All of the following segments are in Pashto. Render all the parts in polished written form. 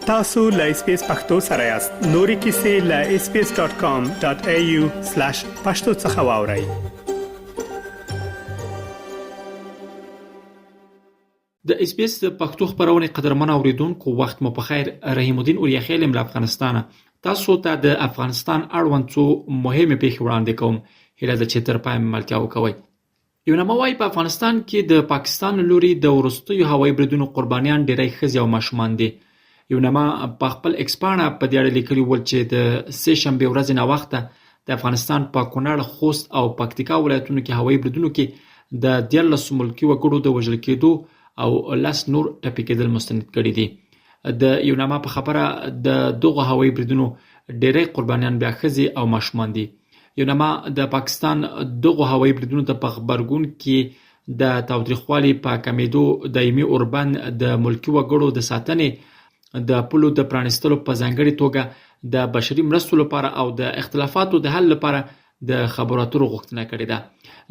tasu.lspacepakhtosarayast nori kisi.lspace.com.au/pakhtosakhawauri. د اس بي اس پښتو خبرونه قدرمن اوریدونکو وخت مو په خیر. رحیم الدین اوریا خیلم له افغانستان. تاسو ته د افغانستان اړوند څو مهمه پیښې وړاندې کوم. هیله ده چې تر پای ملتیا وکوي. یو ناموای په افغانستان کې د پاکستان لوري د ورستیو هوایي بریدونو قربانیان ډېری ښځې او ماشومان دي. یو نامه په خپل ایکسپانه په دې اړه لیکلي ول چې د سه شنبه ورځې نه وخته د افغانستان په کونړ، خوست او پکتیکا ولایتونو کې هوایي بریدونو کې د 13 ملکي وګړو د وژل کېدو او لاس نور ټپي کېدل مستند کړي دي. د یو نامه په خبره د دغه هوایي بریدونو ډېری قربانیان بیا ښځې او ماشومان دي. یو نامه د پاکستان دغه هوایي بریدونو ته په خبرګون کې د تاوتریخوالي په کمیدو دایمي اوربند د ملکي وګړو د ساتنې د پولو د پرانیستلو په ځانګړي توګه د بشري مرستو لپاره او د اختلافاتو د حل لپاره د خبرو اترو غوښتنه کړې ده.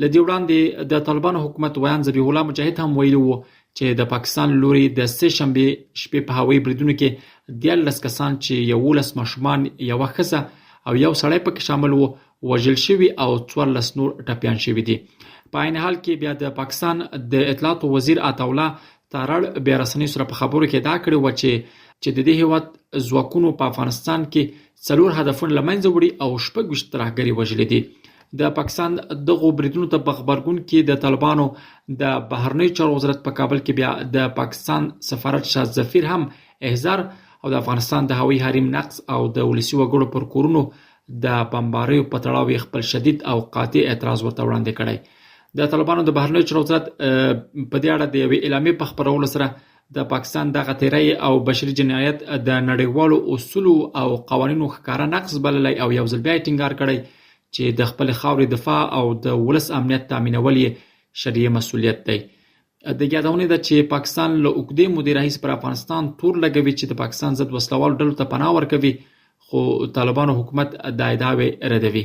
له دې وړاندې د طالبانو حکومت ویان ذبیح الله مجاهد هم ویلي وو چې د پاکستان لوري د سه شنبه شپې په هوایي بریدونو کې 13 کسان چې 11 ماشومان، یوه ښځه او یو سړی پکې شامل وو وژل شوي او 14 نور ټپیان شوي دي. په عین حال کې بیا د پاکستان د اطلاعاتو وزیر عطاالله تارړ بیا رسنیو سره په خبرو کې ادعا کړې وه چې د دې هیواد ځواکونو په افغانستان کې 4 هدفونه له منځه وړي او 26 ترهګري وژلي دي. د پاکستان دغو بریدونو ته په خبرګون کې د طالبانو د بهرنیو چارو وزارت په کابل کې بیا د پاکستان سفارت شاه ظفیر هم احذار او د افغانستان د هوایي حریم نقض او د ولسي وګړو پر کورونو د بمباریو په تړاو خپل شدید او قاطع اعتراض ورته وړاندې کړی. د طالبانو د بهرنیو چارو وزارت په دې اړه د یوې اعلامیې په خپرولو سره د پاکستان دغه تیری او بشري جنایت د نړیوالو اصولو او قوانینو ښکاره نقض بللی او یو ځل بیا ټینګار کړی چې د خپل خاورې دفاع او د ولس امنیت تامینول یې شرعي مسؤلیت دی. د یادونې ده چې پاکستان له اوږدې مودې راهیسې پر افغانستان تور لګوي چې د پاکستان ضد وسلوالو ډلو ته پناه ورکوي، خو طالبانو حکومت دا ادعاوې ردوي.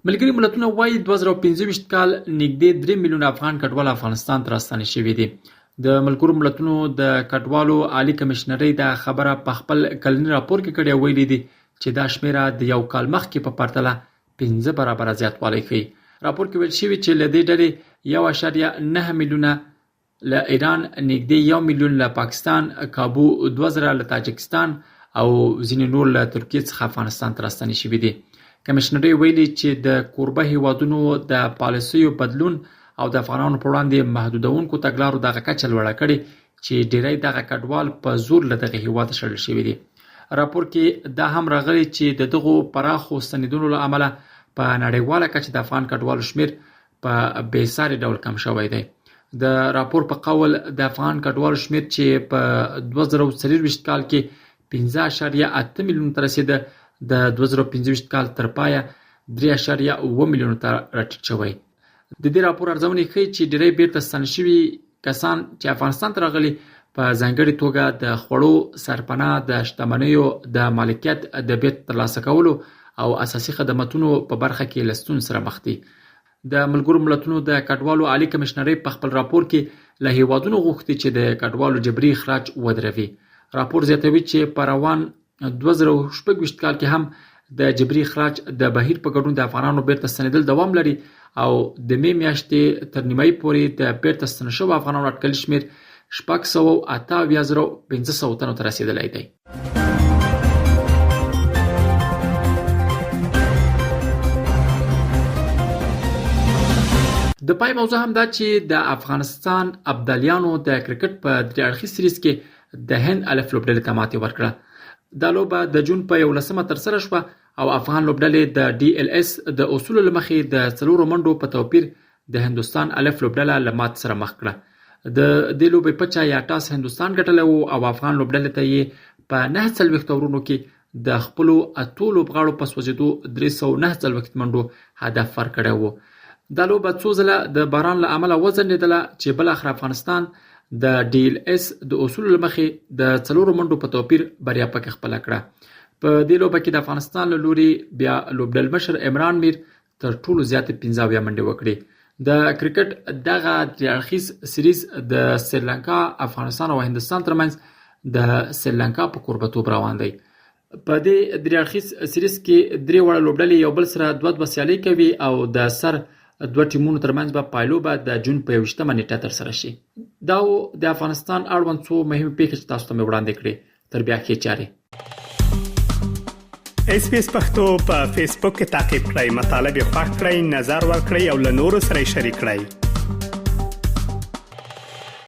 ملګري ملتونه وايي 2025 کال نږدې 3 میلیونه افغان کډوال افغانستان ته راستانه شوي دي. د ملګرو ملتونو د کډوالو عالی کمشنرۍ دا خبره په خپل کلني راپور کې کړې ویلي دي چې دا شمیره د یو کال مخکې په پرتله 15 برابره زیاتوالی ښیي. راپور کې ویل شوي چې له دې ډلې 1.9 میلیونه له ایران، نږدې 1 میلیون له پاکستان، کابو 2000 له تاجکستان او ځینې نور له ترکیې څخه افغانستان ته راستانه شوي دي. کمشنرۍ ویلي چې د کوربه هیوادونو د پالیسیو بدلون او د افغانانو په وړاندې محدودونکو تګلارو دغه کچه لوړه کړې چې ډیری دغه کډوال په زور له دغه هیواد شړل شوي دي. راپور کې دا هم راغلی چې د دغو پراخو ستنېدنو له امله په نړیواله کچه د افغان کډوالو شمیر په بېساري ډول کم شوی دی. د راپور په قول د افغان کډوالو شمیر چې په 2024 کال کې 15.8 میلیون ته رسیده، د 2025 کال تر پایه 3.7 میلیون ته راټیټ شوی. د دې راپور ارزونې ښیي چې ډېری بیرته ستانه شوي کسان چې افغانستان ته راغلي په ځانګړې توګه د خوړو، سرپناه، د شتمنیو د مالکیت د بیرته ترلاسه کولو او اساسي خدماتونو په برخه کې له ستونزو سره مخ دي. د ملګرو ملتونو د کډوالو عالی کمشنرۍ په خپل راپور کې له هیوادونو غوښتي چې د کډوالو جبري اخراج ودروي. راپور زیاتوي چې په روان 2024 کال کې هم د جبري اخراج د بهیر په ګډون د افغانانو بیرته ستنېدل دوام لري او د مې میاشتې تر نیمایي پورې د بیرته ستنه شوو افغانانو اټکلي شمیر 678,500 تنو ته رسېدلی دی. د پای موضوع هم دا چې د افغانستان ابدالیانو د کرکټ په 3 اړخیز سریز کې د هند الف لوبډلې ته ماتې ورکړه. دا لوبه د جون په 11 ترسره شوه او افغان لوبډلې د DLS د اصولو له مخې د 4 منډو په توپیر د هندوستان الف لوبډله له مات سره مخ کړه. د دې لوبې پچه یا ټاس هندوستان ګټلی و او افغان لوبډلې ته یې په 49 اورونو کې د خپلو 8 لوبغاړو په سوځېدو 349 منډو هدف ورکړی و. دا لوبه څو ځله د باران له امله وځنډېدله چې بالاخره افغانستان د DLS د اصولو له مخې د 4 منډو په توپیر بریا پکې خپله کړه. په دې لوبه کې د افغانستان له لوري بیا لوبډل مشر عمران میر تر ټولو زیاتې 15 منډې وکړې. د کرکټ دغه دریاړخیز سریز د سریلانکا، افغانستان او هندستان ترمنځ د سریلانکا په کوربتوب روان دی. په دې دریاړخیز سریز کې درې وړه لوبډلې یو بل سره 2 سیالي کوي او د سر 2 ټیمونو ترمنځ به پایلوبه د جون په 21 نیټه ترسره شي. دا د افغانستان اړوند څو مهمې پیښې چې تاسو ته مې وړاندې کړې. تر بیا ښې چارې. SBS پښتو په فیسبوک کې تعقیب کړئ، مطالب یې خوښ کړئ، نظر ورکړئ او له نورو سره شریک کړئ.